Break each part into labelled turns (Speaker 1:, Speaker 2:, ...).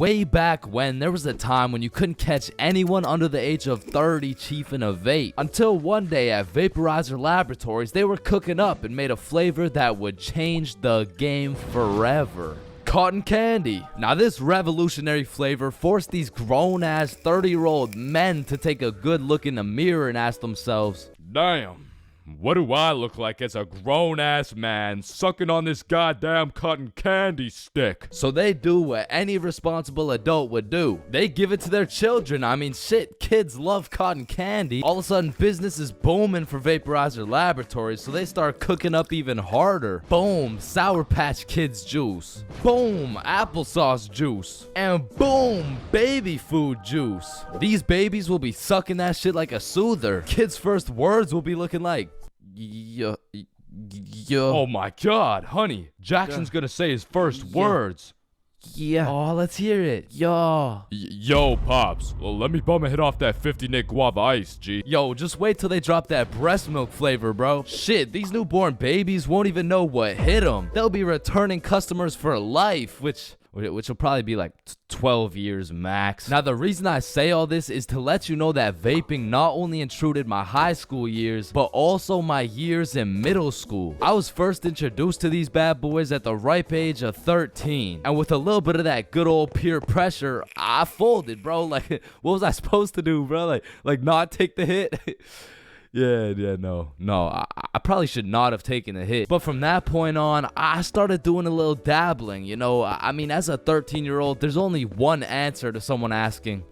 Speaker 1: way back when, there was a time when you couldn't catch anyone under the age of 30 chiefing a vape. Until one day at Vaporizer Laboratories, they were cooking up and made a flavor that would change the game forever. Cotton candy. Now this revolutionary flavor forced these grown-ass 30-year-old men to take a good look in the mirror and ask themselves,
Speaker 2: damn, what do I look like as a grown-ass man sucking on this goddamn cotton candy stick?
Speaker 1: so they do what any responsible adult would do. They give it to their children. I mean, shit, kids love cotton candy. All of a sudden, business is booming for Vaporizer Laboratories, so they start cooking up even harder. Boom, Sour Patch Kids juice. Boom, applesauce juice. And boom, baby food juice. These babies will be sucking that shit like a soother. Kids' first words will be looking like, yo.
Speaker 2: Oh my god, honey, Jackson's gonna say his first words.
Speaker 1: Yeah. Oh, let's hear it. Yo.
Speaker 2: Yo, Pops, well, let me bum a hit off that 50 Nick Guava Ice, G.
Speaker 1: Yo, just wait till they drop that breast milk flavor, bro. Shit, these newborn babies won't even know what hit them. They'll be returning customers for life, which will probably be like 12 years max. Now, the reason I say all this is to let you know that vaping not only intruded my high school years, but also my years in middle school. I was first introduced to these bad boys at the ripe age of 13. And with a little bit of that good old peer pressure, I folded, bro. Like, what was I supposed to do, bro? Like not take the hit? No, I probably should not have taken the hit. But from that point on, I started doing a little dabbling, you know. I mean, as a 13-year-old, there's only one answer to someone asking,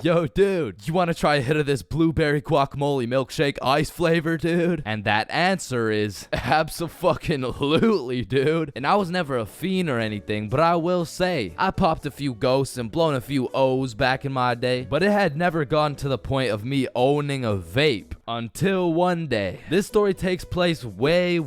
Speaker 1: yo, dude, you want to try a hit of this blueberry guacamole milkshake ice flavor, dude? And that answer is abso-fucking-lutely, dude. And I was never a fiend or anything, but I will say, I popped a few ghosts and blown a few O's back in my day, but it had never gotten to the point of me owning a vape. Until one day. This story takes place way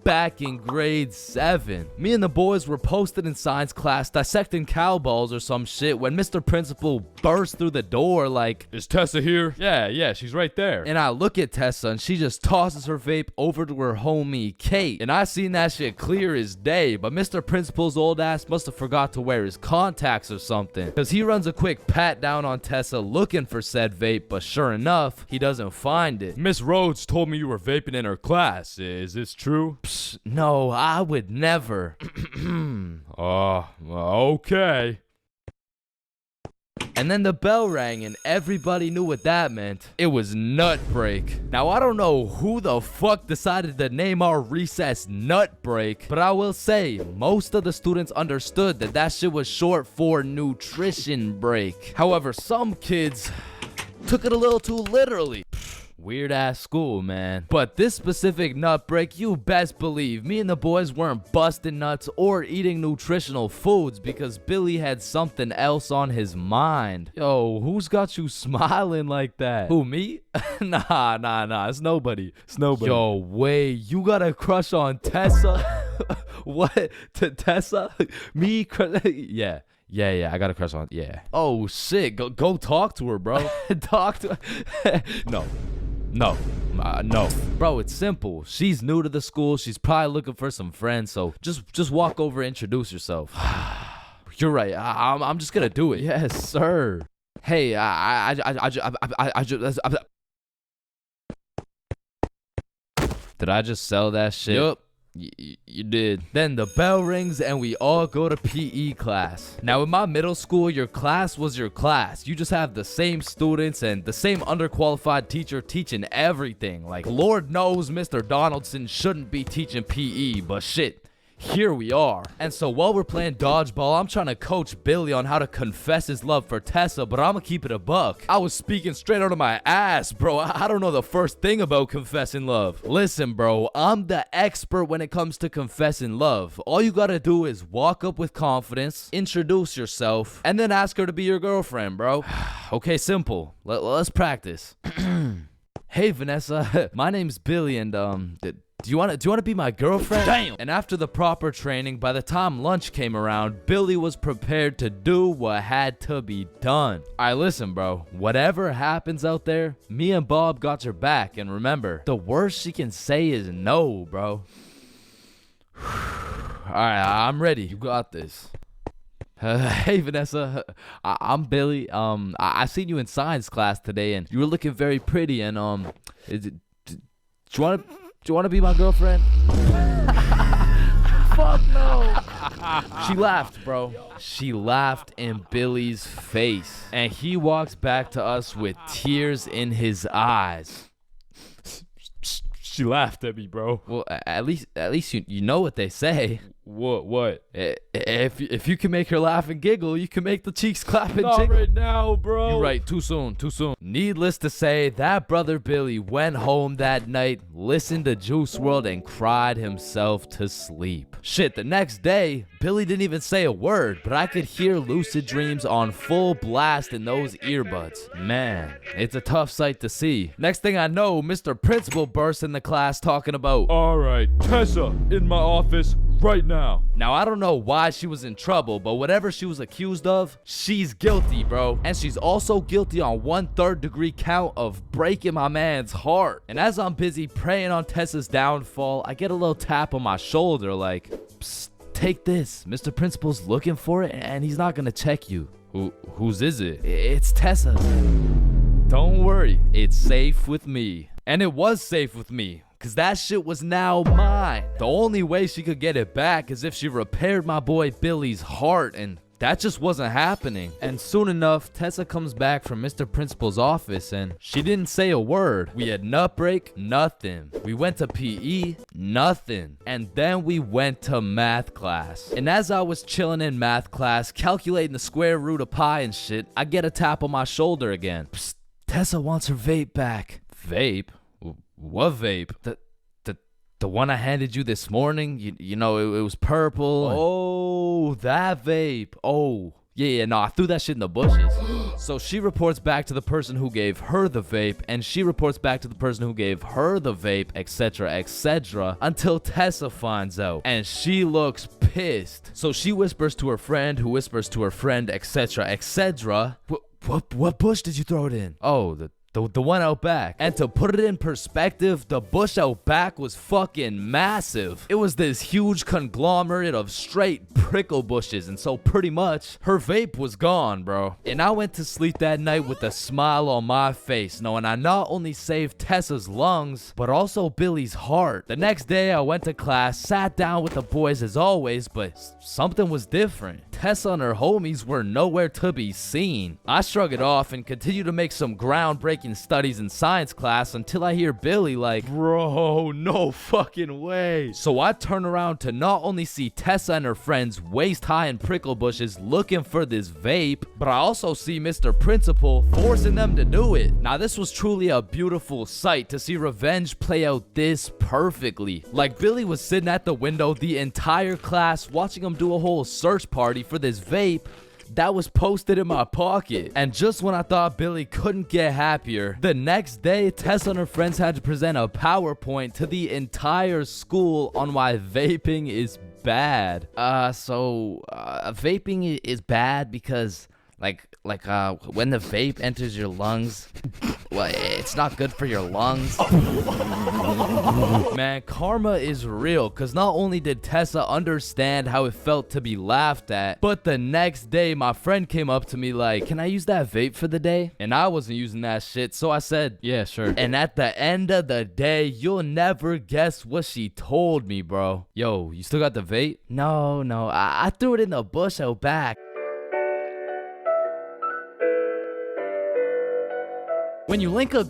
Speaker 1: back in grade 7. Me and the boys were posted in science class dissecting cow balls or some shit when Mr. Principal burst through the door like,
Speaker 2: is Tessa here? Yeah, she's right there.
Speaker 1: And I look at Tessa and she just tosses her vape over to her homie Kate. And I seen that shit clear as day, but Mr. Principal's old ass must have forgot to wear his contacts or something, because he runs a quick pat down on Tessa looking for said vape, but sure enough, he doesn't find it.
Speaker 2: Miss Rhodes told me you were vaping in her class. Is this true?
Speaker 1: No, I would never.
Speaker 2: Okay.
Speaker 1: And then the bell rang and everybody knew what that meant. It was nut break. Now, I don't know who the fuck decided to name our recess nut break, but I will say most of the students understood that that shit was short for nutrition break. However, some kids took it a little too literally. Weird ass school, man. But this specific nut break, you best believe me and the boys weren't busting nuts or eating nutritional foods because Billy had something else on his mind. Yo, who's got you smiling like that? Who, me? Nah. It's nobody. Yo, wait, you got a crush on Tessa? What? Tessa? Me? Yeah. Yeah, I got a crush on. Yeah. Oh shit, go talk to her, bro. Talk to her. No. Bro, it's simple. She's new to the school. She's probably looking for some friends. So just walk over and introduce yourself. You're right. I'm just gonna do it. Yes, sir. Hey, did I just sell that shit? Yup. You did. Then the bell rings and we all go to PE class. Now in my middle school, your class was your class. You just have the same students and the same underqualified teacher teaching everything. Like, Lord knows Mr. Donaldson shouldn't be teaching PE, but shit, here we are. And so while we're playing dodgeball, I'm trying to coach Billy on how to confess his love for Tessa, but I'm gonna keep it a buck. I was speaking straight out of my ass, bro. I don't know the first thing about confessing love. Listen, bro, I'm the expert when it comes to confessing love. All you gotta do is walk up with confidence, introduce yourself, and then ask her to be your girlfriend, bro. Okay, simple. Let's practice. Hey, Vanessa. My name's Billy, and do you want to be my girlfriend? Damn! And after the proper training, by the time lunch came around, Billy was prepared to do what had to be done. Alright, listen, bro. Whatever happens out there, me and Bob got your back. And remember, the worst she can say is no, bro. Alright, I'm ready. You got this. Hey Vanessa, I'm Billy. I seen you in science class today, and you were looking very pretty. And do you wanna be my girlfriend? Fuck no. She laughed, bro. She laughed in Billy's face, and he walks back to us with tears in his eyes.
Speaker 2: She laughed at me, bro.
Speaker 1: Well, at least you know what they say.
Speaker 2: What?
Speaker 1: If you can make her laugh and giggle, you can make the cheeks clap and
Speaker 2: Not
Speaker 1: jiggle.
Speaker 2: right now, bro.
Speaker 1: You're right, too soon. Needless to say, that brother Billy went home that night, listened to Juice WRLD, and cried himself to sleep. Shit, the next day, Billy didn't even say a word, but I could hear Lucid Dreams on full blast in those earbuds. Man, it's a tough sight to see. Next thing I know, Mr. Principal bursts in the class talking about,
Speaker 2: All right, Tessa, in my office right now.
Speaker 1: now, I don't know why she was in trouble, but whatever she was accused of, she's guilty, bro. And she's also guilty on 1/3 degree count of breaking my man's heart. And as I'm busy praying on Tessa's downfall, I get a little tap on my shoulder like, psst, take this. Mr. Principal's looking for it, and he's not gonna check you. Whose is it? It's Tessa. Don't worry, it's safe with me. And it was safe with me, cause that shit was now mine. The only way she could get it back is if she repaired my boy Billy's heart, and that just wasn't happening. And soon enough, Tessa comes back from Mr. Principal's office, and she didn't say a word. We had nut break, nothing. We went to PE, nothing. And then we went to math class. And as I was chilling in math class, calculating the square root of pi and shit, I get a tap on my shoulder again. Psst, Tessa wants her vape back. Vape? What vape? The one I handed you this morning? You know, it was purple. Oh, that vape. Oh, yeah, no, I threw that shit in the bushes. So she reports back to the person who gave her the vape, and she reports back to the person who gave her the vape, etc., until Tessa finds out, and she looks pissed. So she whispers to her friend, who whispers to her friend, etc. What bush did you throw it in? Oh, the one out back. And to put it in perspective, the bush out back was fucking massive. It was this huge conglomerate of straight prickle bushes, and so pretty much her vape was gone, bro. And I went to sleep that night with a smile on my face, knowing I not only saved Tessa's lungs, but also Billy's heart. The next day I went to class, sat down with the boys as always, but something was different. Tessa and her homies were nowhere to be seen. I shrug it off and continue to make some groundbreaking studies in science class until I hear Billy like, bro, no fucking way. So I turn around to not only see Tessa and her friends waist high in prickle bushes looking for this vape, but I also see Mr. Principal forcing them to do it. Now this was truly a beautiful sight to see revenge play out this perfectly. Like Billy was sitting at the window the entire class watching him do a whole search party for this vape that was posted in my pocket. And just when I thought Billy couldn't get happier, the next day Tessa and her friends had to present a PowerPoint to the entire school on why vaping is bad. Vaping is bad because when the vape enters your lungs, well, it's not good for your lungs. Man, karma is real, because not only did Tessa understand how it felt to be laughed at, but the next day my friend came up to me like, can I use that vape for the day? And I wasn't using that shit, so I said, yeah, sure. And at the end of the day, you'll never guess what she told me, bro. Yo, you still got the vape? No, I threw it in the bush out back. When you link a